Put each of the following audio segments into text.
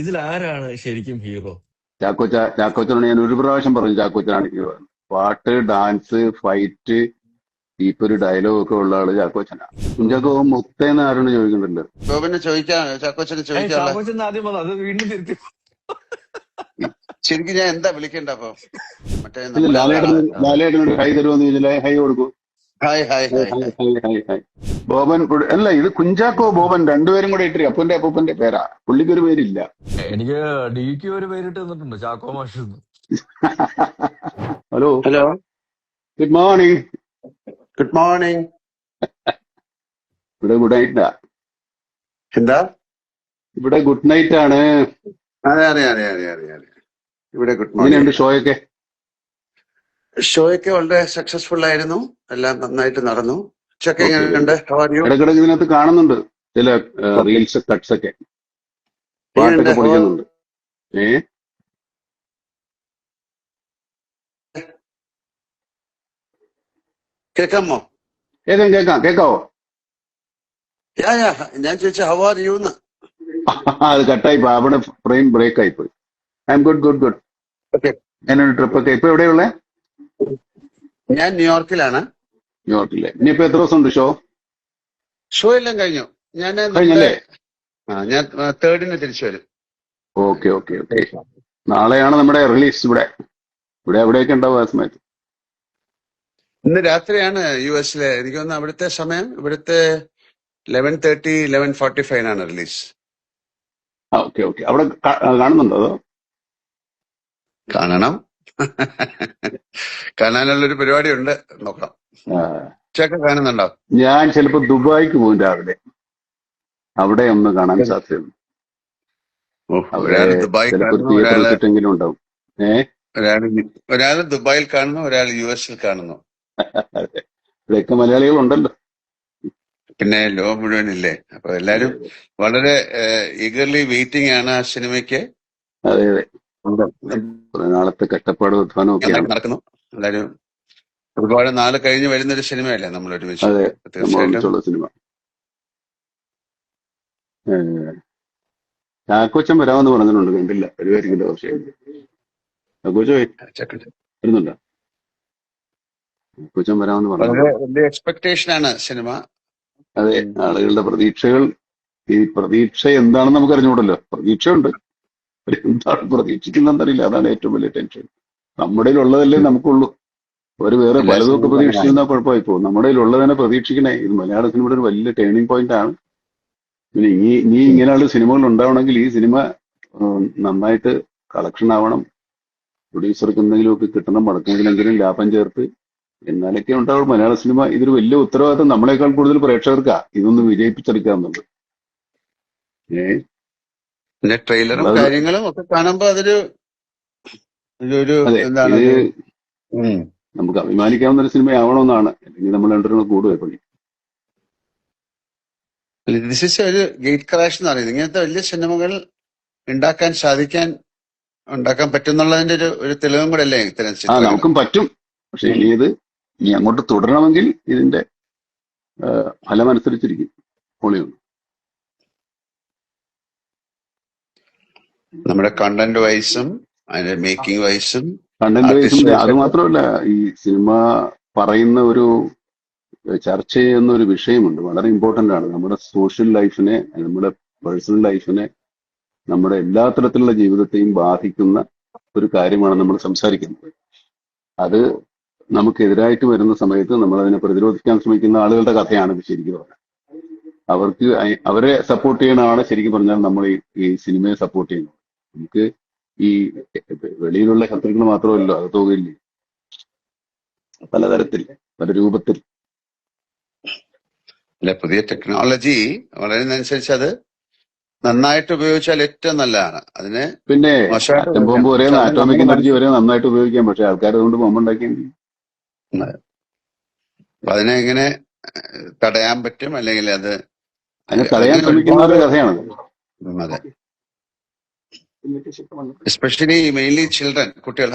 ഇതിലാരാണ് ശരിക്കും ഹീറോ? ചാക്കോച്ചനോട് ഞാൻ ഒരു പ്രാവശ്യം പറഞ്ഞു ചാക്കോച്ചനാണ് ഹീറോ. പാട്ട്, ഡാൻസ്, ഫൈറ്റ്, ഒരു ഡയലോഗ് ഒക്കെ ഉള്ള ആള് ചാക്കോച്ചനാ. കുഞ്ചാക്കോ മുത്തേന്ന് ആരോട് ചോദിക്കുന്നുണ്ടല്ലോ. ഗോപന് ചോദിക്കാൻ, ചാക്കോച്ചന് ചോദിക്കാനുള്ള ചാക്കോച്ചൻ ആദ്യം വന്നു, അത് വീണ്ടും തിരുത്തി. ശരിക്കും ഞാൻ എന്താ വിളിക്കണ്ട അപ്പൊ? മറ്റേ ഇല്ല, ലാലേട്ടനോട് ഹൈ തരുമെന്ന് ചോദിച്ചാൽ ഹൈ കൊടുക്കും. Hi hi hi high hi. High high high. Boban അല്ല, ഇത് കുഞ്ചാക്കോ ബോബൻ രണ്ടുപേരും കൂടെ ഇട്ടിരി അപ്പൂപ്പന്റെ പേരാ. പുള്ളിക്കൊരു പേരില്ല. എനിക്ക് ഡിക്ക് ഒരു പേരിട്ട് തന്നിട്ടുണ്ട്, ചാക്കോ മാഷ്. Hello hello, good morning. Good morning. ഇവിടെ ഗുഡ് നൈറ്റാ. എന്താ? ഇവിടെ ഗുഡ് നൈറ്റ് ആണ്. അതെ അതെ അതെ അതെ അതെ അതെ. ഇവിടെ ഗുഡ് എങ്ങനെയുണ്ട് മോർണിംഗ്. ഷോയൊക്കെ? ഷോയൊക്കെ വളരെ സക്സസ്ഫുൾ ആയിരുന്നു, എല്ലാം നന്നായിട്ട് നടന്നു. ചെക്ക് എങ്ങനെയുണ്ട്? How are you? ഇടക്കിടക്ക് ഇതിനകത്ത് കാണുന്നുണ്ട് ചില റീൽസ് കട്ട്സ് ഒക്കെ, പാട്ടൊക്കെ പൊളിക്കുന്നുണ്ട്. കേൾക്കാമോ? കേക്കാവോ? ഞാൻ ചോദിച്ച ഹൗ ആർ യു എന്ന്. അത് കട്ടായി പോയി, അവിടെ ഫ്രെയിം ബ്രേക്ക് ആയി പോയി. I M good good good. Okay. എന്നൊരു ട്രിപ്പ് ഒക്കെ. ഇപ്പൊ എവിടെയുള്ളേ? ഞാൻ ന്യൂയോർക്കിലാണ്. ന്യൂയോർക്കിലെ. ഇനിയിപ്പോ എത്ര ദിവസം ഉണ്ട് ഷോ? ഷോ എല്ലാം കഴിഞ്ഞു. കഴിഞ്ഞല്ലേ? ഞാൻ 3rd തിരിച്ചു വരും. Okay okay okay. നാളെയാണ് നമ്മുടെ റിലീസ്. ഇവിടെ എവിടെയൊക്കെ ഉണ്ടാവും ആ സമയത്ത്? ഇന്ന് രാത്രിയാണ് US-ലെ. എനിക്ക് തോന്നുന്നു അവിടുത്തെ സമയം, ഇവിടുത്തെ 11:30 11:45 റിലീസ്. Okay okay. അവിടെ കാണുന്നുണ്ടോ അതോ? കാണണം. കാണാനുള്ളൊരു പരിപാടി ഉണ്ട്, നോക്കാം. ഉച്ചയൊക്കെ കാണുന്നുണ്ടോ? ഞാൻ ചിലപ്പോ ദുബായിക്ക് പോകും രാവിലെ. അവിടെ ഒന്ന് കാണാൻ സാധ്യതയുണ്ട്. ഒരാള് ദുബായ് കാണുന്നു, തിയേറ്ററിലെങ്കിലും ഉണ്ടാവും. ഒരാള് ദുബായിൽ കാണുന്നു, ഒരാൾ US-ൽ കാണുന്നു. ഇവിടെയൊക്കെ മലയാളികളുണ്ടല്ലോ. പിന്നെ ലോകം മുഴുവനില്ലേ. അപ്പൊ എല്ലാരും വളരെ ഈഗർലി വെയിറ്റിംഗ് ആണ് ആ സിനിമയ്ക്ക്. അതെ അതെ. കുറെ നാളത്തെ കഷ്ടപ്പാട് അധ്വാനം ഒക്കെയാണ് നടക്കുന്നു. എല്ലാരും ഒരുപാട് നാള് കഴിഞ്ഞ് വരുന്നൊരു സിനിമയല്ലേ നമ്മൾ ഒരുമിച്ച്. അതെ, തീർച്ചയായിട്ടും സിനിമ. ചാക്കോച്ചൻ വരാമെന്ന് പറഞ്ഞിട്ടുണ്ട്, കണ്ടില്ല. വരുമായിരിക്കില്ല. പക്ഷേ ചാക്കോച്ചോ വരുന്നുണ്ടോ? ചാക്കോച്ചൻ വരാമെന്ന് പറഞ്ഞു. വലിയ എക്സ്പെക്ടേഷൻ ആണ് സിനിമ. അതെ, ആളുകളുടെ പ്രതീക്ഷകൾ. ഈ പ്രതീക്ഷ എന്താണെന്ന് നമുക്ക് അറിഞ്ഞുകൂടല്ലോ. പ്രതീക്ഷയുണ്ട്, എന്താണ് പ്രതീക്ഷിക്കുന്നറിയില്ല. അതാണ് ഏറ്റവും വലിയ ടെൻഷൻ. നമ്മുടെ ഉള്ളതല്ലേ നമുക്കുള്ളൂ. ഒരു വേറെ പലതൊക്കെ പ്രതീക്ഷിച്ചിരുന്നാൽ കുഴപ്പമായി പോകും. നമ്മുടെ ഉള്ളതിനെ പ്രതീക്ഷിക്കണേ. ഇത് മലയാള സിനിമയുടെ ഒരു വലിയ ടേണിംഗ് പോയിന്റ് ആണ്. പിന്നെ ഇനി ഇങ്ങനെയുള്ള സിനിമകൾ ഉണ്ടാവണമെങ്കിൽ ഈ സിനിമ നന്നായിട്ട് കളക്ഷൻ ആവണം. പ്രൊഡ്യൂസർക്ക് എന്തെങ്കിലുമൊക്കെ കിട്ടണം, മടക്കെങ്കിലെങ്കിലും ലാഭം ചേർത്ത്, എന്നാലൊക്കെ ഉണ്ടാവും മലയാള സിനിമ. ഇതൊരു വലിയ ഉത്തരവാദിത്തം നമ്മളെക്കാൾ കൂടുതൽ പ്രേക്ഷകർക്കാ ഇതൊന്ന് വിജയിപ്പിച്ചെടുക്കാന്നുള്ളത്. പിന്നെ ട്രെയിലറും കാര്യങ്ങളും ഒക്കെ കാണുമ്പോ അതൊരു എന്താണ്, നമുക്ക് അഭിമാനിക്കാവുന്ന ഒരു സിനിമയാവണമെന്നാണ്. അല്ലെങ്കിൽ നമ്മൾ രണ്ടുപേരും കൂടുക പണി. ദിസ് ഈസ് ഒരു ഗേറ്റ് ക്രാഷ് എന്ന് പറയുന്നത്. ഇങ്ങനത്തെ വലിയ സിനിമകൾ ഉണ്ടാക്കാൻ പറ്റുന്നുള്ളതിന്റെ ഒരു തെളിവും കൂടെ അല്ലേ ഇത്തരം ചിത്രങ്ങൾ? നമുക്കും പറ്റും. പക്ഷെ ഇനി അങ്ങോട്ട് തുടരണമെങ്കിൽ ഇതിന്റെ ഫലമനുസരിച്ചിരിക്കും. പൊളിയുണ്ട് നമ്മുടെ കണ്ടന്റ് വൈസും അതിന്റെ മേക്കിംഗ് വൈസും. അത് മാത്രമല്ല, ഈ സിനിമ പറയുന്ന ഒരു ചർച്ച ചെയ്യുന്ന ഒരു വിഷയമുണ്ട്, വളരെ ഇമ്പോർട്ടന്റ് ആണ്. നമ്മുടെ സോഷ്യൽ ലൈഫിനെ, നമ്മുടെ പേഴ്സണൽ ലൈഫിനെ, നമ്മുടെ എല്ലാ തരത്തിലുള്ള ജീവിതത്തെയും ബാധിക്കുന്ന ഒരു കാര്യമാണ് നമ്മൾ സംസാരിക്കുന്നത്. അത് നമുക്കെതിരായിട്ട് വരുന്ന സമയത്ത് നമ്മൾ അതിനെ പ്രതിരോധിക്കാൻ ശ്രമിക്കുന്ന ആളുകളുടെ കഥയാണ് ഇത് ശരിക്കും പറഞ്ഞാൽ. അവരെ സപ്പോർട്ട് ചെയ്യണമാണ് ശരിക്കും പറഞ്ഞാൽ നമ്മൾ ഈ സിനിമയെ സപ്പോർട്ട് ചെയ്യുന്നത്. നമുക്ക് ഈ വെളിയിലുള്ള ശത്രുക്കൾ മാത്രമല്ലോ, അത് തോന്നില്ലേ, പലതരത്തിൽ, പല രൂപത്തിൽ. പുതിയ ടെക്നോളജി വളരുന്നതനുസരിച്ച് അത് നന്നായിട്ട് ഉപയോഗിച്ചാൽ ഏറ്റവും നല്ലതാണ്. അതിന് പിന്നെ ആറ്റം ബോംബ് വരെ, ആറ്റോമിക് എനർജി വരെ നന്നായിട്ട് ഉപയോഗിക്കാം. പക്ഷെ ആൾക്കാർ അതുകൊണ്ട് ബോംബ് ഉണ്ടാക്കിയെങ്കിൽ അതിനെ എങ്ങനെ തടയാൻ പറ്റും, അല്ലെങ്കിൽ അതിനെ തടയാൻ ശ്രമിക്കുന്ന ഒരു കഥയാണ്. അതെ, എസ്പെഷ്യലി മെയിൻലി ചിൽഡ്രൻ, കുട്ടികൾ.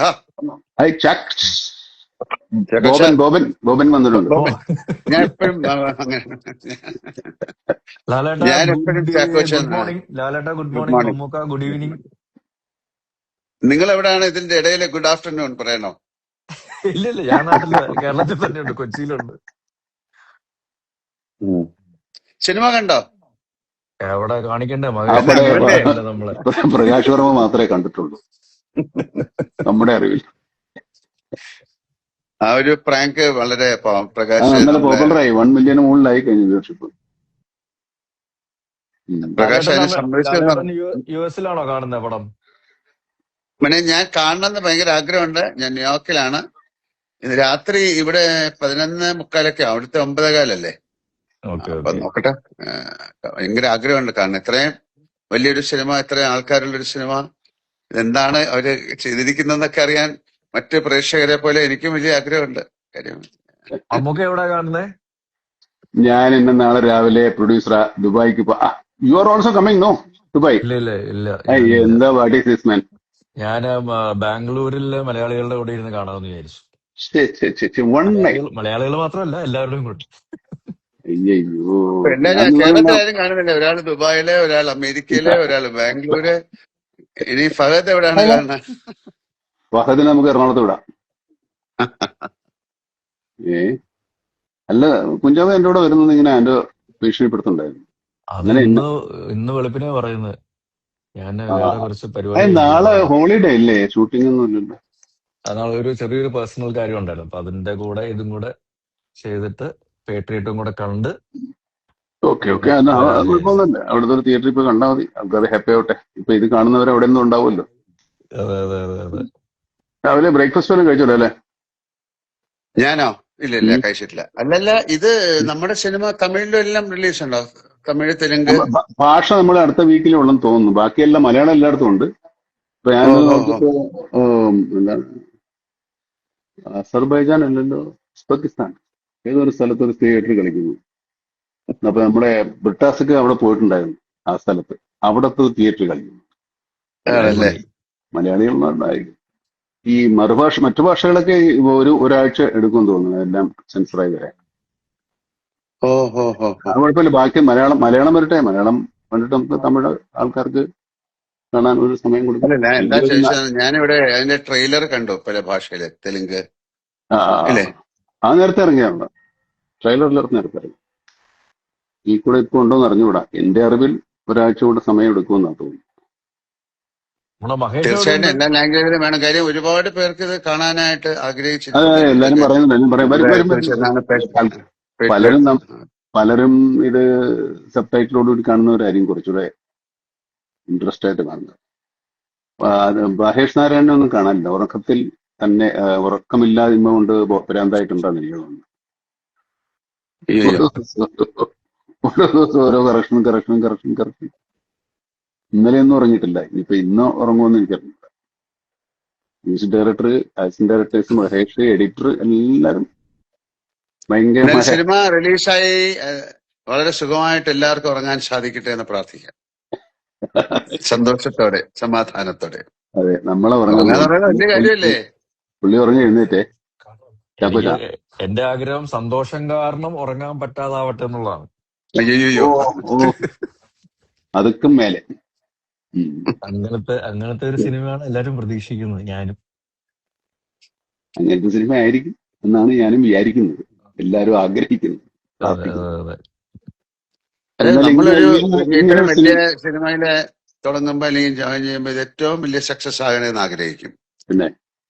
ചാക്കോച്ച, ബോബൻ വന്നിട്ടുണ്ട്. ഓ ബോബൻ, ഞാൻ എപ്പോഴും അങ്ങനെ ലാലേട്ട ഞാൻ എപ്പോഴും ചാക്കോച്ച ഗുഡ് മോർണിംഗ്. ലാലേട്ട good good morning. Morning. Mammookka good evening. നിങ്ങൾ എവിടെയാണ് ഇതിന്റെ ഇടയിൽ ഗുഡ് ആഫ്റ്റർനൂൺ പറയണോ? ഇല്ല ഇല്ല, ഞാൻ നാട്ടില് കേരളത്തിൽ തന്നെയുണ്ട്, കൊച്ചിയിലുണ്ട്. സിനിമ കണ്ടോ? എവിടെ കാണിക്കണ്ടേ അല്ല, മകനെ, അവിടെ ഇവന്റെ കാണിക്കണ്ടേ നമ്മളെ. പ്രകാശ് വർമ്മ മാത്രമേ കണ്ടിട്ടുള്ളൂ നമ്മുടെ അറിവിൽ. ആ ഒരു പ്രാങ്ക് വളരെ ആ പ്രകാശ് നല്ല നമ്മുടെ പോപ്പുലറായി, 1 മില്യന് മുകളിലായി കഴിഞ്ഞു വ്യൂവർഷിപ്പ്. പ്രകാശ് ലാലേട്ടൻ അതിനെ സംബന്ധിച്ചെന്ന് ലാലേട്ടൻ യു എസിലാണോ കാണുന്നത് പടം? പിന്നെ ഞാൻ കാണണമെന്ന് ഭയങ്കര ആഗ്രഹമുണ്ട്. ഞാൻ ന്യൂയോർക്കിലാണ്. ഇന്ന് രാത്രി ഇവിടെ 11:45 അവിടുത്തെ 9:15 ഓക്കെ അപ്പൊ ഓക്കെ. നോക്കട്ടെ. ഭയങ്കര ആഗ്രഹമുണ്ട് കാരണം ഇത്രയും വലിയൊരു സിനിമ, ഇത്രയും ആൾക്കാരുള്ളൊരു സിനിമ, ഇതെന്താണ് അവര് ചെയ്തിരിക്കുന്നതെന്നൊക്കെ അറിയാൻ മറ്റ് പ്രേക്ഷകരെ പോലെ എനിക്കും വലിയ ആഗ്രഹമുണ്ട്. കാര്യം മമ്മൂക്ക എവിടെ കാണുന്നേ? ഞാൻ ഇന്ന് നാളെ രാവിലെ പ്രൊഡ്യൂസർ ദുബായിക്ക് you are also coming no Dubai? ഇല്ല ഇല്ല ഇല്ല, ഞാനില്ല. എന്താ വാട്ട് ഈസ് ദിസ് മാൻ? ഞാൻ ബാംഗ്ലൂരിലെ മലയാളികളുടെ കൂടെ ഇരുന്ന് കാണാമെന്ന് വിചാരിച്ചു. 1 നൈറ്റ്. മലയാളികൾ മാത്രമല്ല, എല്ലാവരുടെയും കൂടെ. അയ്യോ, ഇപ്പൊ എല്ലാരും കേരളത്തിലാരും കാണുന്നില്ല. ഒരാൾ ദുബായില്, ഒരാൾ അമേരിക്കയില്, ഒരാൾ ബാംഗ്ലൂര്. ഇനി ഫഹദ് എവിടെയാണ് കാണുന്നത്? ഫഹദിനെ നമുക്ക് എറണാകുളത്ത് വിടാം. ഏ അല്ല, കുഞ്ചാവ് എന്റെ കൂടെ വരുന്നത് ഇങ്ങനെ എന്റെ ഭീഷണിപ്പെടുത്തുണ്ടായിരുന്നു. അത് അങ്ങനെ ഇന്ന് വെളുപ്പിനെ പറയുന്നത്. ഞാൻ ആ, വേറെ കുറച്ച് പരിപാടി നാളെ ഹോളിഡേ ഇല്ലേ? ഷൂട്ടിംഗ് ഒന്നും ഇല്ലല്ലോ. നാളെ ഒരു ചെറിയൊരു പേഴ്സണൽ കാര്യം ഉണ്ടായിരുന്നു. അപ്പൊ അതിന്റെ കൂടെ ഇതും കൂടെ ചെയ്തിട്ട് പേട്രിയറ്റും കൂടെ കണ്ട് ഓക്കെ അങ്ങോട്ട് ഓക്കെ, വരാന്ന് വിചാരിച്ചു. കുഴപ്പമൊന്നുമില്ല. അവിടുത്തെ ഒരു തിയേറ്ററിൽ ഇപ്പൊ കണ്ടാൽ മതി, ആൾക്കാർ ഹാപ്പി ആവട്ടെ. ഇപ്പൊ ഇത് കാണുന്നവർ അവിടെ ഒന്നും ഉണ്ടാവുമല്ലോ. അതെ അതെ അതെ അതെ. രാവിലെ ബ്രേക്ക്ഫാസ്റ്റ് വല്ലതും കഴിച്ചല്ലോ അല്ലേ? ഞാനോ? ഇല്ല ഇല്ല, കഴിച്ചിട്ടില്ല. അല്ലല്ല, ഇത് നമ്മുടെ സിനിമ തമിഴിലും എല്ലാം റിലീസ് ഉണ്ടോ? തമിഴ്, തെലുങ്ക്? ഭാഷ നമ്മൾ അടുത്ത വീക്കിലേ ഉള്ളെന്ന് തോന്നുന്നു. ബാക്കിയെല്ലാം മലയാളം എല്ലായിടത്തും ഉണ്ട്. ഇപ്പൊ ഞാൻ ഓഹോ ഹോ. നോക്കിയപ്പോ എന്താണ്, അസർബൈജാൻ അല്ലല്ലോ, ഉസ്ബെക്കിസ്ഥാൻ ഏതൊരു സ്ഥലത്ത് ഒരു തിയേറ്ററിൽ കളിക്കുന്നു. അപ്പൊ നമ്മുടെ ബ്രിട്ടാസൊക്കെ അവിടെ പോയിട്ടുണ്ടായിരുന്നു. ആ സ്ഥലത്ത് അവിടത്തെ തിയേറ്ററിൽ കളിക്കുന്നു ആണല്ലേ? മലയാളികളായിരിക്കും. ഈ മറ്റു ഭാഷകളൊക്കെ ഒരാഴ്ച എടുക്കും തോന്നുന്നു എല്ലാം സെൻസറായി വരാൻ. ഓഹോ ഹോ ഹോ. അത് കുഴപ്പമില്ല. ബാക്കി മലയാളം വരട്ടെ. മലയാളം കണ്ടിട്ട് നമുക്ക് തമിഴ് ആൾക്കാർക്ക് കാണാൻ ഒരു സമയം കൊടുക്കും. അല്ല, ഞാൻ എന്താ അല്ലെങ്കിൽ ചോദിച്ചത്, ഞാനിവിടെ അതിന്റെ ട്രെയിലർ കണ്ടു പല ഭാഷയില്. തെലുങ്ക് ഇല്ലേ? നേരത്തെ ഇറങ്ങിയാണ്. ട്രെയിലറിൽ നേരത്തെ ഇറങ്ങി. ഈ കൂടെ ഇപ്പൊ ഉണ്ടോന്ന് അറിഞ്ഞുകൂടാ. എന്റെ അറിവിൽ ഒരാഴ്ച കൂടെ സമയം എടുക്കുമെന്നാണ് തോന്നുന്നു. നമ്മുടെ മഹേഷ് എവിടെ തീർച്ചയായിട്ടും ഉണ്ട്? എല്ലാ ലാംഗ്വേജിലും വേണം. കാര്യം ഒരുപാട് പേർക്ക് ഇത് കാണാനായിട്ട് അതെ ആഗ്രഹിച്ചിരിക്കുകയാണ്. എല്ലാരും ഇതൊക്കെ പറയുന്നുണ്ട്. എല്ലാം പറയും, വരും വരും വരും. എന്നാണ് പലരും പലരും ഇത് സബ് ടൈറ്റിലോടുകൂടി കാണുന്നവരായിരിക്കും കുറച്ചുകൂടെ ഇൻട്രസ്റ്റ് ആയിട്ട് കാണുന്നത്. മഹേഷ് നാരായണനെ ഒന്നും കാണാനില്ല. ഉറക്കത്തിൽ തന്നെ ഉറക്കമില്ലായ്മ കൊണ്ട് ഭ്രാന്തായിട്ടുണ്ടെന്ന് എനിക്ക് തോന്നുന്നു. ഓരോ ദിവസം ഓരോ കറക്ഷൻ. ഇന്നലെയൊന്നും ഉറങ്ങിയിട്ടില്ല. ഇനിയിപ്പോ ഇന്ന് ഉറങ്ങുമെന്ന് എനിക്കറിയില്ല. Music director, assistant directors, Mahesh, editor എല്ലാരും ഭയങ്കരമായ സിനിമ റിലീസായി വളരെ സുഖമായിട്ട് എല്ലാവർക്കും ഉറങ്ങാൻ സാധിക്കട്ടെ എന്ന് പ്രാർത്ഥിക്കാം. സന്തോഷത്തോടെ, സമാധാനത്തോടെ. അതെ, നമ്മളെ ഉറങ്ങാൻ ഉറങ്ങാന്ന് പറയുന്നത് വലിയ കാര്യമല്ലേ? പുള്ളി ഉറങ്ങി എഴുന്നേറ്റേ. എനിക്ക് എന്റെ ആഗ്രഹം സന്തോഷം കാരണം ഉറങ്ങാൻ പറ്റാതാവട്ടെ എന്നുള്ളതാണ്. അയ്യോ, അതുക്കും മേലെ അങ്ങനത്തെ ഒരു സിനിമയാണ് എല്ലാരും പ്രതീക്ഷിക്കുന്നത്. ഞാനും അങ്ങനത്തെ സിനിമ ആയിരിക്കും എന്നാണ് ഞാനും വിചാരിക്കുന്നത്, എല്ലാരും ആഗ്രഹിക്കുന്നത്. അതെ അതെ അതെ. അതായത് നമ്മളൊരു ഇത്തരം വലിയ സിനിമയില് തുടങ്ങുമ്പോ അല്ലെങ്കിൽ ജോയിൻ ചെയ്യുമ്പോ ഇത് ഏറ്റവും വലിയ സക്സസ് ആകണമെന്ന് ആഗ്രഹിക്കും.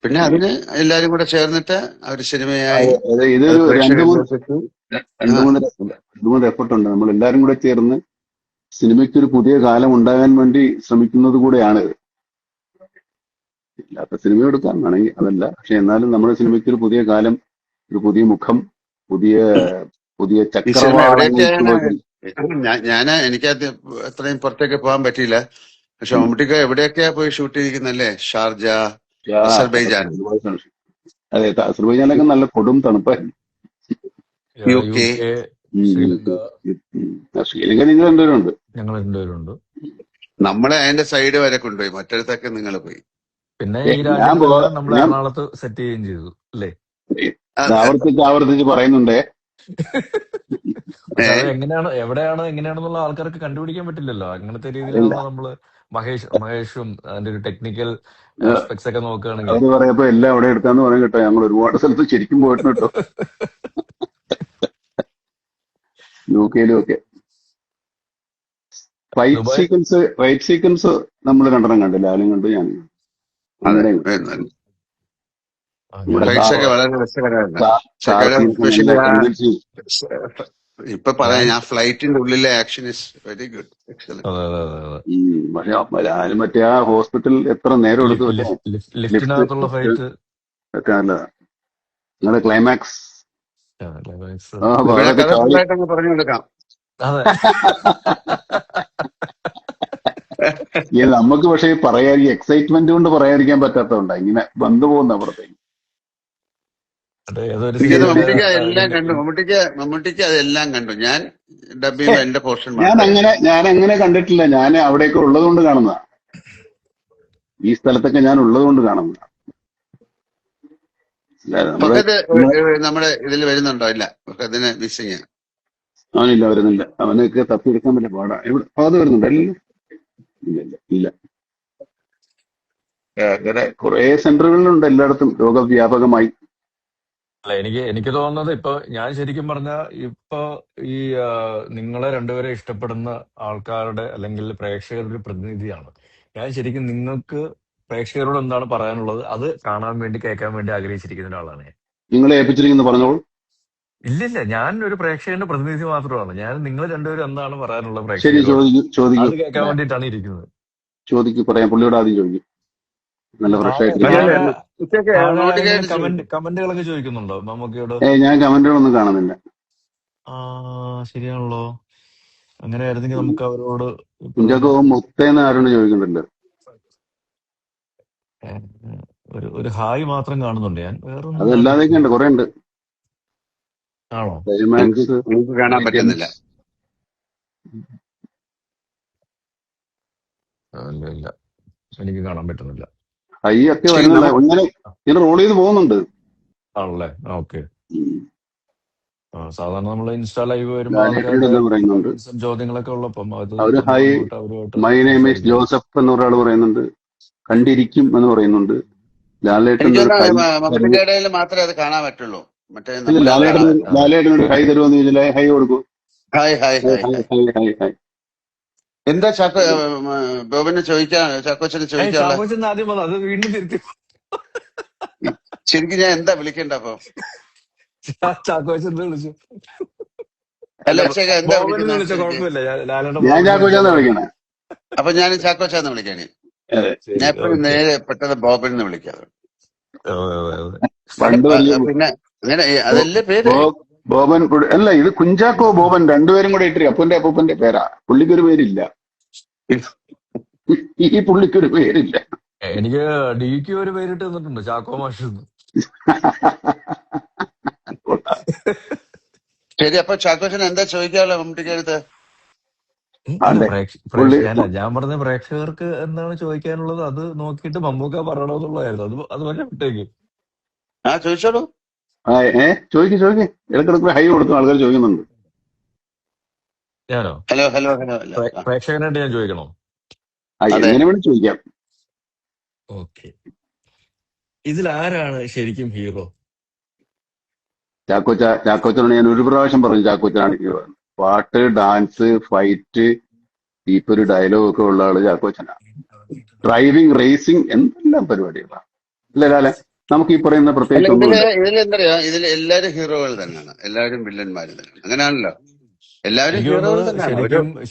പിന്നെ അതിന് എല്ലാരും കൂടെ ചേർന്നിട്ട് ഒരു സിനിമയായി ഇതൊരു രണ്ടു മൂന്ന് എഫർട്ട് ഉണ്ട്. നമ്മൾ എല്ലാരും കൂടെ ചേർന്ന് സിനിമയ്ക്ക് ഒരു പുതിയ കാലം ഉണ്ടാകാൻ വേണ്ടി ശ്രമിക്കുന്നത് കൂടെയാണ്. ഇല്ലാത്ത സിനിമ എടുക്കാൻ വേണമെങ്കിൽ അതല്ല, പക്ഷെ എന്നാലും നമ്മുടെ സിനിമയ്ക്ക് ഒരു പുതിയ കാലം, ഒരു പുതിയ മുഖം, പുതിയ ചക്രവാളങ്ങൾ. എനിക്ക് അത്രയും പുറത്തേക്ക് പോകാൻ പറ്റിയില്ല. പക്ഷെ മമ്മൂട്ടിക്ക് എവിടെയൊക്കെയാ പോയി ഷൂട്ട് ചെയ്തിരിക്കുന്നല്ലേ? Sharjah, Azerbaijan. അതെ, അസർബൈജാനിലൊക്കെ നല്ല കൊടും തണുപ്പായിരുന്നു. UK, ശ്രീലങ്ക നിങ്ങൾ രണ്ടുപേരുണ്ട്. ഞങ്ങൾ രണ്ടുപേരുണ്ട്. നമ്മളെ അതിന്റെ സൈഡ് വരെ കൊണ്ടുപോയി, മറ്റൊരുത്തൊക്കെ നിങ്ങൾ പോയി. പിന്നെ ഈ രാജ്യങ്ങളെല്ലാം നമ്മൾ എറണാകുളത്ത് സെറ്റ് ചെയ്യുകയും ചെയ്തു അല്ലേ? ഇത് ആവർത്തിച്ച് ആവർത്തിച്ച് പറയുന്നുണ്ടേ. പക്ഷെ അത് എങ്ങനെയാണെന്നുള്ള ആൾക്കാർക്ക് കണ്ടുപിടിക്കാൻ പറ്റില്ലല്ലോ. അങ്ങനത്തെ രീതിയിലാണല്ലോ നമ്മള് മഹേഷും അതിന്റെ ഒരു ടെക്നിക്കൽ ആസ്പെക്ട്സ് ഒക്കെ നോക്കുകയാണെങ്കിൽ. അവര് പറയപ്പോ എല്ലാം അവിടെ എടുക്കാന്ന് പറയും കേട്ടോ. ഞങ്ങൾ ഒരുപാട് സ്ഥലത്ത് ശരിക്കും പോയിട്ടുണ്ട് കേട്ടോ, യുകെയിലും ഒക്കെ. ഫൈറ്റ് ദുബായ് സീക്വൻസ് നമ്മൾ രണ്ടെണ്ണം കണ്ടു, ലാലും കണ്ടു, ഞാൻ അതെ. അങ്ങനെ നമ്മുടെ ഫൈറ്റ്സ് ഒക്കെ വളരെ രസകരമായിരുന്നു. എസ്പെഷ്യലി ഇപ്പൊ പറയാം, ഞാൻ ഫ്ലൈറ്റിന്റെ ഉള്ളിലെ action is very good, excellent. അതെ അതെ അതെ അതെ. പക്ഷെ ലാലും മറ്റേ ആ ഹോസ്പിറ്റൽ എത്ര നേരം എടുത്തു ലിഫ്റ്റിനകത്തുള്ള ഫൈറ്റ് ഒക്കെ നല്ലതാ. നിങ്ങളുടെ ക്ലൈമാക്സ് ക്ലൈമാക്സ്. ഇവിടെ കഥ ഫുള്ളായിട്ടങ്ങ് പറഞ്ഞു കൊടുക്കാം. അതെ നമുക്ക് പക്ഷേ പറയാൻ എക്സൈറ്റ്മെന്റ് കൊണ്ട് പറയാതിരിക്കാൻ പറ്റാത്തതുകൊണ്ടാ ഇങ്ങനെ വന്നു പോകുന്ന അപ്പുറത്തേക്ക്. എനിക്കത് മമ്മൂട്ടിക്ക് അതെല്ലാം കണ്ടു. മമ്മൂട്ടിക്ക് അതെല്ലാം കണ്ടു. ഞാൻ ഡബ് ചെയ്യുമ്പോ എന്റെ പോർഷൻ ഞാൻ അങ്ങനെ കണ്ടിട്ടില്ല. ഞാൻ അവിടെയൊക്കെ ഉള്ളത് കൊണ്ട് കാണുന്നതാ. ഈ സ്ഥലത്തൊക്കെ ഞാൻ ഉള്ളത് കൊണ്ട് കാണുന്നതാ. നമ്മുടെ ഇതിൽ വരുന്നുണ്ടോ? ഇല്ല, അതിന് മിസ്സിങ്. അവനില്ല, വരുന്നില്ല. അവനൊക്കെ തപ്പിയെടുക്കാൻ പറ്റില്ല, പാടാ. എവിടെ അത് വരുന്നുണ്ട്? ഇല്ല ഇല്ല. അങ്ങനെ കുറെ സെന്ററുകളിലുണ്ട് എല്ലായിടത്തും രോഗവ്യാപകമായി. അല്ല, എനിക്ക് തോന്നുന്നത് ഇപ്പൊ ഞാൻ ശരിക്കും പറഞ്ഞ ഇപ്പൊ ഈ നിങ്ങളെ രണ്ടുപേരെ ഇഷ്ടപ്പെടുന്ന ആൾക്കാരുടെ അല്ലെങ്കിൽ പ്രേക്ഷകരുടെ ഒരു പ്രതിനിധിയാണ് ഞാൻ. ശരിക്കും നിങ്ങൾക്ക് പ്രേക്ഷകരോട് എന്താണ് പറയാനുള്ളത് അത് കാണാൻ വേണ്ടി കേൾക്കാൻ വേണ്ടി ആഗ്രഹിച്ചിരിക്കുന്ന ഒരാളാണ് ഞാൻ. നിങ്ങളെ ഏൽപ്പിച്ചിരിക്കുന്നു, പറഞ്ഞോളൂ. ഇല്ല, ഞാൻ ഒരു പ്രേക്ഷകന്റെ പ്രതിനിധി മാത്രമാണ്. ഞാൻ നിങ്ങൾ രണ്ടുപേരും എന്താണ് പറയാനുള്ളത് ശരി, പ്രേക്ഷകരോട് അത് കേൾക്കാൻ വേണ്ടിയിട്ടാണ് ഇരിക്കുന്നത്. ചോദിക്കും, പറയാം. പുള്ളിയോട് ആദ്യം ചോദിക്കും. നല്ല ഫ്രഷ് ആയിട്ട് കമന്റുകളൊക്കെ ചോദിക്കുന്നുണ്ടോ മമ്മൂക്കയോട്? ഞാൻ കമന്റുകളൊന്നും കാണുന്നില്ല. ശരിയാണല്ലോ. അങ്ങനെ ആയിരുന്നെങ്കിൽ നമുക്ക് അവരോട് കുഞ്ചാക്കോ മുത്തേന്ന് ആരോട് ചോദിക്കുന്നുണ്ട്. ഒരു ഹായ് മാത്രം കാണുന്നുണ്ട് ഞാൻ, വേറെ അതല്ലാതെയൊക്കെ ഉണ്ട്, കുറെ ഉണ്ട്. ആണോ? കാണാൻ പറ്റുന്നില്ല. ഇല്ല, എനിക്ക് കാണാൻ പറ്റുന്നില്ല. ഹൈ ഒക്കെ വരുന്നില്ല, ഇങ്ങനെ റോൾ ചെയ്ത് പോകുന്നുണ്ട്. ആണല്ലേ? ഓക്കെ. സാധാരണ നമ്മള് ഇൻസ്റ്റാ ലൈവ് വരുമ്പോ ചോദ്യങ്ങളൊക്കെ ഉള്ളപ്പം അവര് high my name is Joseph എന്ന് ഒരാൾ പറയുന്നുണ്ട്. കണ്ടിരിക്കും എന്ന് പറയുന്നുണ്ട്. ലാലേട്ടൻ മാത്രമേ അത് കാണാൻ പറ്റുള്ളൂ. ലാലേട്ടനോട് ഹൈ തരുമെന്ന് ചോദിച്ചാൽ ഹൈ കൊടുക്കൂ. Hi hi hi hi. എന്താ ചാക്കോ ബോബനെ ചാക്കോച്ചനെ ചോദിക്കാനുള്ള? ആദ്യം അത് വീണ്ടും തിരുത്തി. ശരിക്കും ഞാൻ എന്താ വിളിക്കണ്ട അപ്പൊ? ചാക്കോച്ചനെ വിളിച്ചു. അല്ല, എന്താ ഞാൻ ചാക്കോച്ചാന്ന് വിളിക്കണേ. അപ്പൊ ഞാൻ ചാക്കോച്ചാന്ന് വിളിക്കാണ്. ഞാൻ എപ്പോഴും നേരെ പെട്ടെന്ന് ബോബൻ എന്ന് വിളിക്കാറ്. പിന്നെ അങ്ങനെ അതല്ലേ പേര് ബോബൻ. അല്ല, ഇത് കുഞ്ചാക്കോ ബോബൻ രണ്ടുപേരും കൂടെ ഇട്ട് അപ്പന്റെ അപ്പൂപ്പന്റെ പേരാ. പുള്ളിക്കൊരു പേരില്ല. ഈ പുള്ളിക്കൊരു പേരില്ല. എനിക്ക് ഡിക്ക് ഒരു പേരിട്ട് തന്നിട്ടുണ്ട്, ചാക്കോ മാഷ്. ശരി, അപ്പൊ ചാക്കോച്ചൻ എന്താ ചോദിക്കാനുള്ള മമ്മൂട്ടിക്ക് അടുത്ത്? ഞാൻ പറഞ്ഞ പ്രേക്ഷകർക്ക് എന്താണ് ചോദിക്കാനുള്ളത് അത് നോക്കിയിട്ട് മമ്മൂക്ക പറയണമെന്നുള്ളതായിരുന്നു. അത് പറഞ്ഞ വിട്ടേക്ക്. ചോദിച്ചോളൂ. ചോദിക്കും. ഇടക്കിടക്ക് ഹൈ കൊടുക്കും, ആൾക്കാർ ചോദിക്കുന്നുണ്ട്. ഞാനോ? Hello hello hello. പ്രേക്ഷകനായിട്ട് ഞാൻ ചോദിക്കണോ? എങ്ങനെ വേണം ചോദിക്കാം. ഓക്കെ. ഇതിൽ ആരാണ് ശരിക്കും ഹീറോ? ചാക്കോച്ചനോട് ഞാൻ ഒരു പ്രാവശ്യം പറഞ്ഞു ചാക്കോച്ചനാണ് ഹീറോ. പാട്ട്, ഡാൻസ്, ഫൈറ്റ്, ഇപ്പൊ ഒരു ഡയലോഗ് ഒക്കെ ഉള്ള ആള് ചാക്കോച്ചനാണ്. ഡ്രൈവിംഗ്, റേസിംഗ്, എന്തെല്ലാം പരിപാടികളാണ്. അല്ലേ ലാലെ? നമുക്ക് ഈ പറയുന്ന പ്രത്യേകിച്ച് ഇതിലെന്തറിയാ, ഇതിൽ എല്ലാവരും ഹീറോകൾ തന്നെയാണ്, എല്ലാവരും വില്ലന്മാരും തന്നെയാണ്. അങ്ങനെയാണല്ലോ, എല്ലാവരും ഹീറോകൾ തന്നെയാണ്.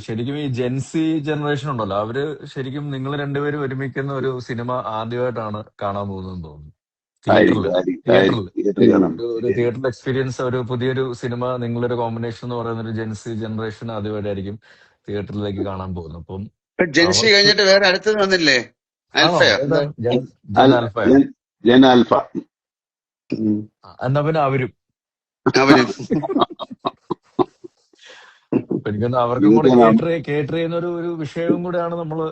ശരിക്കും ഈ ജെൻസി ജനറേഷൻ ഉണ്ടല്ലോ, അവര് ശരിക്കും നിങ്ങൾ രണ്ടുപേരും ഒരുമിക്കുന്ന ഒരു സിനിമ ആദ്യമായിട്ടാണ് കാണാൻ പോകുന്നതെന്ന് തോന്നുന്നു. തിയേറ്ററിൽ എക്സ്പീരിയൻസ്, ഒരു പുതിയൊരു സിനിമ, നിങ്ങളൊരു കോമ്പിനേഷൻ എന്ന് പറയുന്ന ഒരു ജെൻസി ജനറേഷൻ ആദ്യമായിട്ടായിരിക്കും തിയേറ്ററിലേക്ക് കാണാൻ പോകുന്നത്. അപ്പം ജെൻസി കഴിഞ്ഞിട്ട് വേറെ അടുത്തത് വന്നില്ലേ? ജൻ ആൽഫ. എന്നാ പിന്നെ അവരും എനിക്കൊന്ന് അവർക്കും കൂടെ കേറ്റർ ചെയ്യുന്ന ഒരു വിഷയവും കൂടെയാണ് നമ്മള്.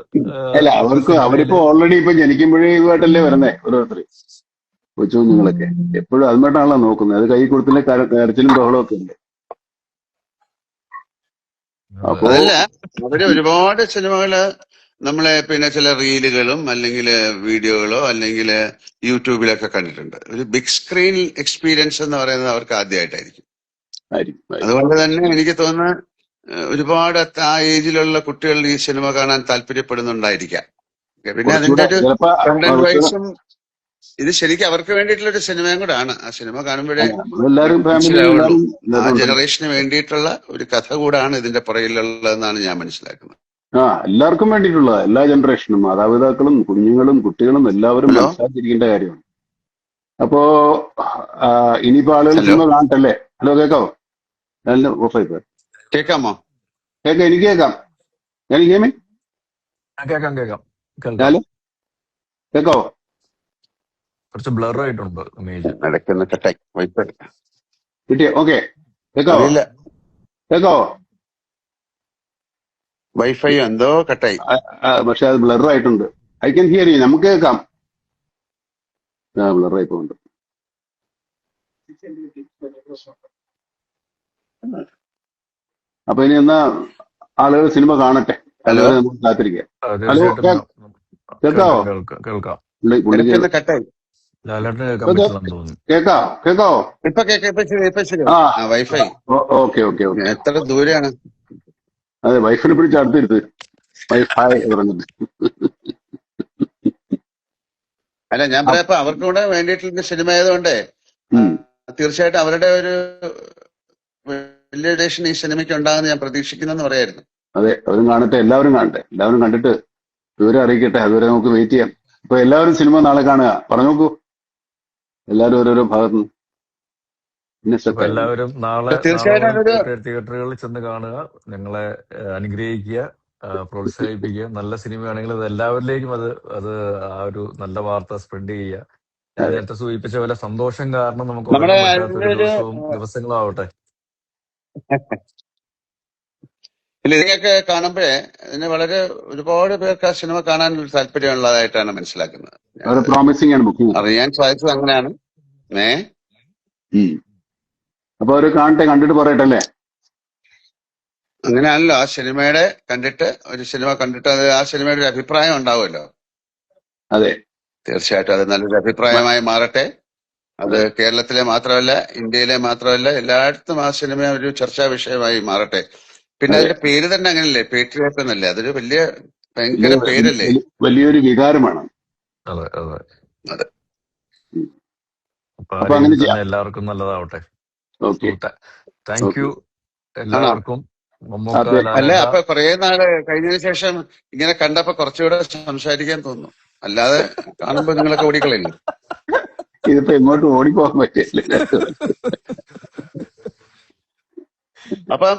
അല്ല, അവരിപ്പോ ഓൾറെഡി ഇപ്പൊ ജനിക്കുമ്പോഴേ ഇതുമായിട്ടല്ലേ വരുന്നേ ഓരോരുത്തർ. കൊച്ചു കുഞ്ഞുങ്ങളൊക്കെ എപ്പോഴും അതുമായിട്ടാണല്ലോ നോക്കുന്നത്. അത് കൈ കൊടുത്തില്ലേ കരച്ചിലും ബഹളവും ഒക്കെ ഉണ്ട്. അതെ അപ്പോ അതല്ല, അവര് ഒരുപാട് സിനിമകള് നമ്മളെ പിന്നെ ചില റീലുകളും അല്ലെങ്കിൽ വീഡിയോകളോ അല്ലെങ്കിൽ യൂട്യൂബിലൊക്കെ കണ്ടിട്ടുണ്ട്. ഒരു ബിഗ് സ്ക്രീൻ എക്സ്പീരിയൻസ് എന്ന് പറയുന്നത് അവർക്ക് ആദ്യമായിട്ടായിരിക്കും. ആയിരിക്കും. അതുകൊണ്ട് തന്നെ എനിക്ക് തോന്നുന്നു ഒരുപാട് ആ ഏജിലുള്ള കുട്ടികൾ ഈ സിനിമ കാണാൻ താല്പര്യപ്പെടുന്നുണ്ടായിരിക്കാം. പിന്നെ അതിന്റെ കുറച്ചുകൂടെ ഒരു ചിലപ്പോ കണ്ടന്റ് കുറച്ചുകൂടെ വൈസും ഇത് ശരിക്കും അവർക്ക് വേണ്ടിയിട്ടുള്ള ഒരു സിനിമയും കൂടാണ്. ആ സിനിമ കാണുമ്പോഴേ നമ്മളെല്ലാരും ഫാമിലി മനസ്സിലാവുള്ളൂ. എല്ലാരും ആ ഇതിനകത്തുണ്ടല്ലോ. ജനറേഷന് വേണ്ടിയിട്ടുള്ള ഒരു കഥ കൂടാണ് ഇതിന്റെ പുറകിലുള്ളതെന്നാണ് ഞാൻ മനസ്സിലാക്കുന്നത്. എല്ലാവർക്കും വേണ്ടിയിട്ടുള്ളതാ. എല്ലാ ജനറേഷനും മാതാപിതാക്കളും കുഞ്ഞുങ്ങളും കുട്ടികളും എല്ലാവരും ഹലോ മനസ്സിലാക്കിയിരിക്കേണ്ട കാര്യമാണ്. അപ്പോ ഇനിയിപ്പോ ആളുകൾ ഹലോ സിനിമ കാണട്ടല്ലേ? ഹലോ, കേക്കാവോ? നല്ല ഓഫായി പോയി. കേൾക്കാമോ? കേക്കാം, എനിക്ക് കേക്കാം. എനിക്ക് കേമേ കേൾക്കാം കേൾക്കാം കേൾക്കാം. ഞാല് കേക്കാവോ? കുറച്ച് ബ്ലർ ആയിട്ടുണ്ട് ഇമേജ്. നടക്കുന്ന കട്ടായി വൈപ്പ് കിട്ടിയോ? ഓക്കെ, കേക്കാവോ? അറിയില്ല, കേക്കാവോ? വൈഫൈ എന്തോ കട്ടായി. പക്ഷെ അത് ബ്ലർ ആയിട്ടുണ്ട്. I can hear you. നമുക്ക് കേൾക്കാം. ബ്ലർ ആയി പോകുന്നുണ്ട്. അപ്പൊ ഇനി എന്നാ ആളുകൾ സിനിമ കാണട്ടെ, ഹലോ അതുവരെ നമുക്ക് കാത്തിരിക്കാം. ഹലോ, തീർച്ചയായിട്ടും കേക്കാവോ? കേൾക്കാം. പുള്ളി ഇടയ്ക്കൊന്ന് കട്ടായി. ലാലേട്ടന് കേൾക്കാൻ പറ്റില്ലെന്ന് തോന്നുന്നു. കേക്കാവോ? ഇപ്പൊ കേൾക്കാം, ഇപ്പൊ ശരി. ആ, ആ വൈഫൈ ഓക്കെ ഓക്കെ ഓക്കെ. എത്ര ദൂരെയാണ്? അതെ, വൈഫിനെ പിടിച്ച് അടുത്തിരുത്ത്. വൈഫൈ പറഞ്ഞിട്ട്. അല്ല, ഞാൻ പറയാം അവർക്കും കൂടെ വേണ്ടിയിട്ടുള്ള സിനിമ ആയതുകൊണ്ട് തീർച്ചയായിട്ടും അവരുടെ ഒരു വലിയ ഡേഷൻ ഈ സിനിമയ്ക്ക് ഉണ്ടാകുന്ന ഞാൻ പ്രതീക്ഷിക്കുന്നെന്ന് പറയായിരുന്നു. അതെ, അവരും കാണട്ടെ, എല്ലാവരും കാണട്ടെ. എല്ലാവരും കണ്ടിട്ട് വിവരം അറിയിക്കട്ടെ. അതുവരെ നമുക്ക് വെയിറ്റ് ചെയ്യാം. അപ്പൊ എല്ലാവരും സിനിമ നാളെ കാണുക. പറഞ്ഞു നോക്കൂ, എല്ലാവരും ഓരോരോ ഭാഗത്തുനിന്ന്. പിന്നെ അപ്പൊ എല്ലാവരും നാളെ തീർച്ചയായിട്ടും അതൊരു തിയേറ്ററുകളിൽ ചെന്ന് കാണുക, ഞങ്ങളെ അനുഗ്രഹിക്കുക, പ്രോത്സാഹിപ്പിക്കുക. നല്ല സിനിമയാണെങ്കിൽ അത് എല്ലാവരിലേക്കും അത് ആ ഒരു നല്ല വാർത്ത സ്പ്രെഡ് ചെയ്യുക. ഞാൻ നേരത്തെ സൂചിപ്പിച്ച പോലെ സന്തോഷം കാരണം നമുക്ക് നമ്മുടെ ഉറങ്ങാൻ പറ്റാത്ത അതിന്റെ ഒരു ഒരു ദിവസങ്ങളും ആവട്ടെ. ഇതിനൊക്കെ കാണുമ്പോഴേ ഇതിന് വളരെ ഒരുപാട് പേർക്ക് ആ സിനിമ കാണാൻ ഒരു താല്പര്യമുള്ളതായിട്ടാണ് മനസ്സിലാക്കുന്നത്. പ്രോമിസിംഗ് ആണ് ബുക്കിംഗ്. അറിയാൻ സാധിച്ചത് അങ്ങനെയാണ്. അപ്പൊ അവര് കാണട്ടെ, കണ്ടിട്ട് പറയട്ടെ അല്ലേ? അങ്ങനെയാണല്ലോ, ആ സിനിമയുടെ കണ്ടിട്ട് ഒരു സിനിമ കണ്ടിട്ട് അത് ആ സിനിമയുടെ ഒരു അഭിപ്രായം ഉണ്ടാവുമല്ലോ. അതെ, തീർച്ചയായിട്ടും അത് നല്ലൊരു അഭിപ്രായമായി മാറട്ടെ. അത് കേരളത്തിലെ മാത്രമല്ല, ഇന്ത്യയിലെ മാത്രമല്ല, എല്ലായിടത്തും ആ സിനിമ ഒരു ചർച്ചാ വിഷയമായി മാറട്ടെ. പിന്നെ അതിന്റെ പേര് തന്നെ അങ്ങനല്ലേ, പേട്രിയോട്ട് എന്നല്ലേ? അതൊരു ഭയങ്കര പേരല്ലേ? വലിയൊരു വികാരമാണ്. അതെ അതെ. അതെ. അപ്പൊ ആ രീതിയിൽ തന്നെ എല്ലാവർക്കും നല്ലതാവട്ടെ. താങ്ക് യു എല്ലാവർക്കും. അല്ല, അപ്പൊ കുറെ നാള് കഴിഞ്ഞതിന് ശേഷം ഇങ്ങനെ കണ്ടപ്പോ കുറച്ചുകൂടെ സംസാരിക്കാൻ തോന്നുന്നു. അല്ലാതെ കാണുമ്പോ നിങ്ങളൊക്കെ ഓടിക്കളയില്ലേ? ഇതിപ്പോ എങ്ങോട്ട് ഓടിപ്പോകാൻ പറ്റില്ല. അപ്പൊ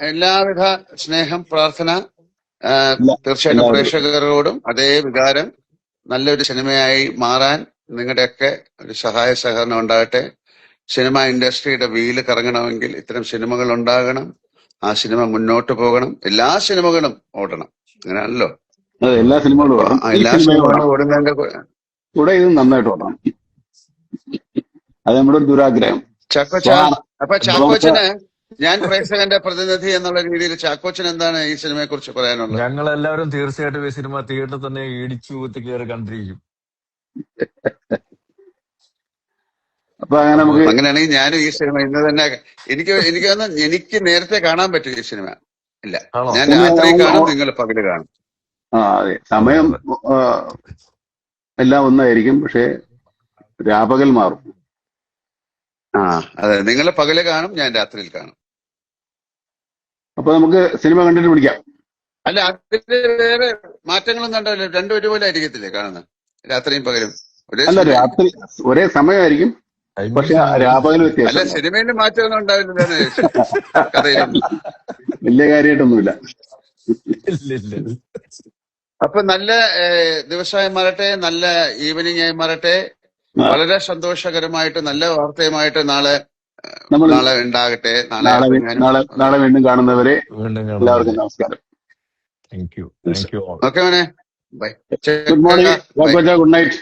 എല്ലാവിധ സ്നേഹം, പ്രാർത്ഥന തീർച്ചയായിട്ടും പ്രേക്ഷകരോടും അതേ വികാരം നല്ലൊരു സിനിമയായി മാറാൻ നിങ്ങളുടെയൊക്കെ ഒരു സഹായ സഹകരണം ഉണ്ടാകട്ടെ. സിനിമ ഇൻഡസ്ട്രിയുടെ വീല് കറങ്ങണമെങ്കിൽ ഇത്തരം സിനിമകൾ ഉണ്ടാകണം. ആ സിനിമ മുന്നോട്ട് പോകണം. എല്ലാ സിനിമകളും ഓടണം. അങ്ങനെയാണല്ലോ, എല്ലാ സിനിമകളും എല്ലാ സിനിമകളും ഓടുന്നതിന്റെ കൂടെ ഇത് നന്നായിട്ട് ഓടണം. അത് നമ്മുടെ ഒരു ദുരാഗ്രഹം. ചാക്കോച്ചന് ഞാൻ പ്രേക്ഷകന്റെ പ്രതിനിധി എന്നുള്ള രീതിയിൽ ചാക്കോച്ചൻ എന്താണ് ഈ സിനിമയെ കുറിച്ച് പറയാനുള്ളത്? ഞങ്ങളെല്ലാവരും തീർച്ചയായിട്ടും ഈ സിനിമ തിയേറ്ററിൽ തന്നെ ഇടിച്ചു കുത്തി കയറി കണ്ടിരിക്കും. അപ്പൊ അങ്ങനെ നമുക്ക് അങ്ങനെയാണെങ്കിൽ ഞാനും ഈ സിനിമ ഇന്ന് തന്നെ എനിക്ക് നേരത്തെ കാണാൻ പറ്റും ഈ സിനിമ. ഇല്ല, ഞാൻ രാത്രി കാണും, നിങ്ങൾ പകല് കാണും. അതെ, സമയം എല്ലാം ഒന്നായിരിക്കും, പക്ഷെ രാപകൽ മാറും. അതെ, നിങ്ങൾ പകല് കാണും, ഞാൻ രാത്രിയിൽ കാണും. അപ്പൊ നമുക്ക് സിനിമ കണ്ടിട്ട് പിടിക്കാം. അല്ല, അതിന് വേറെ മാറ്റങ്ങളൊന്നും ഉണ്ടാവില്ല. രണ്ടും ഒരുപോലെ ആയിരിക്കത്തില്ലേ കാണുന്നത്? രാത്രിയും പകലും അല്ല, രാത്രി ഒരേ സമയമായിരിക്കും, പക്ഷെ രാപകൽ വ്യത്യാസം. അല്ല, സിനിമയിൽ മാറ്റമൊന്നും ഉണ്ടാവില്ല, കഥയിലൊന്നും വലിയ കാര്യമായിട്ടൊന്നുമില്ല. അപ്പൊ നല്ല ദിവസമായി മാറട്ടെ, നല്ല ഈവനിങ് ആയി മാറട്ടെ. വളരെ സന്തോഷകരമായിട്ട് നല്ല വാർത്തയുമായിട്ട് നാളെ ഉണ്ടാകട്ടെ. നാളെ വീണ്ടും കാണുന്നവരെ എല്ലാവർക്കും നമസ്കാരം. Thank you. ഓക്കെ മോനെ, bye. Good morning, good night.